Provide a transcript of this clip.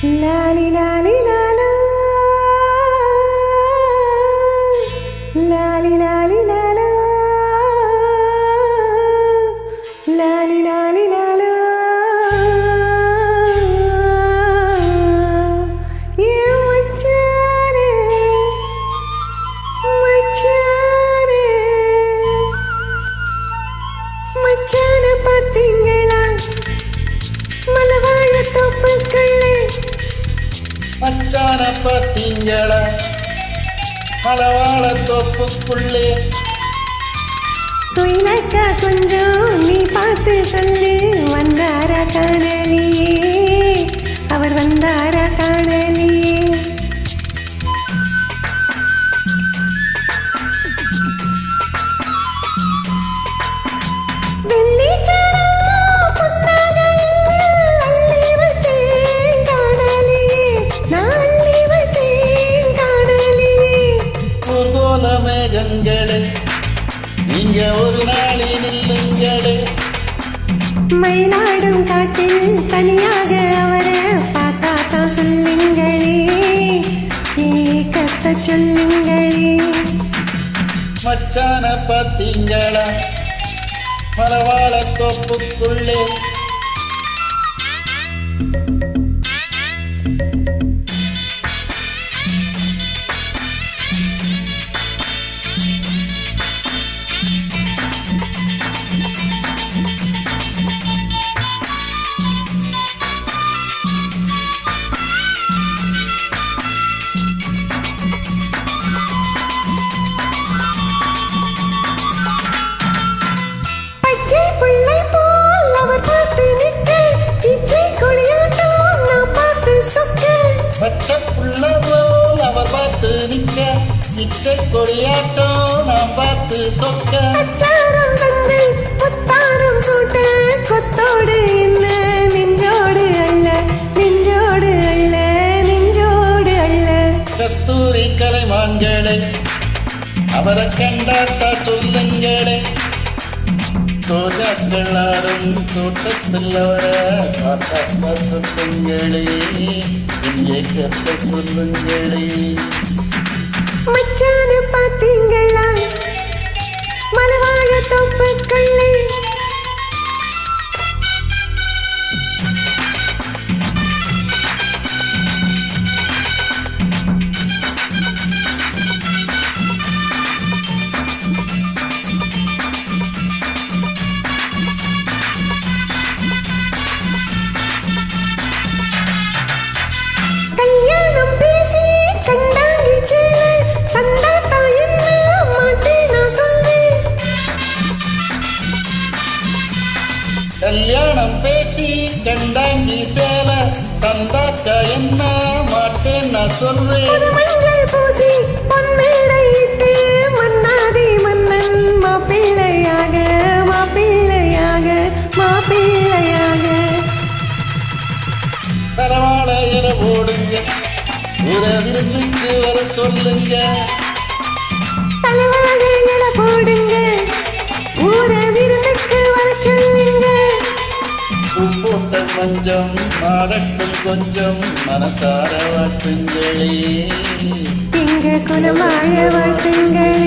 லாலி லாலி லாலா லாலி லாலி லாலா லாலி லாலி லாலா ஏ மச்சானே மச்சானே மச்சான பாத்தீங்களா மலவாழ தோப்புக்குள்ளே மச்சான பாத்தீங்களா மலவாழ தோப்புக்குள்ளே குயிலக்கா கொஞ்சம் நீ பார்த்து சொல்லு வந்தாரா காணலியே அவர் வந்தாரா காணலியே மேகங்களே நீங்க ஒரு நாளில் இல்லங்களே மயிலாடும் காட்டில் தனியாக அவரை பார்த்தா தான் சொல்லுங்களே கத்த சொல்லுங்களே மச்சான பாத்தீங்களா மலவாழ தோப்புக்குள்ளே பச்சை புள்ள போல் அவர் பார்த்து நிற்க இச்சை கொடியாட்டம் நாம் பார்த்து சொக்க அச்சாரம் வந்து புத்தாரம் சூட்ட கொத்தோடு என்ன நெஞ்சோடு அல்ல நெஞ்சோடு அல்ல நெஞ்சோடு அல்ல கஸ்தூரி கலைமான்களே அவரை கண்டாத்தா சொல்லுங்களே தோஜாக்களாரும் தோட்டத்தில் அவரை பார்த்தாத்தா சொல்லுங்களே இங்கே கத்த சொல்லுங்களே மச்சான பாத்தீங்களா மலவாழ தோப்புக்குள்ளே கல்யாணம் பேசி கண்டாங்கி சேல தந்தாக்க என்ன மாட்டேன் நான் சொல்றேன் மஞ்சள் பூசி பொன்மேடையிட்டு மன்னாதி மன்னன் மாப்பிள்ளையாக மாப்பிள்ளையாக மாப்பிள்ளையாக தரவாழ என போடுங்க ஒரு விருந்துக்கு வர சொல்லுங்க தலவாழ என போடுங்க ஊர விருந்துக்கு வர சொல்லுங்க போட்ட மஞ்சம் மாறட்டும் கொஞ்சம் மனசார வாட்டுங்களே எங்க குலமாழ வாட்டுங்களே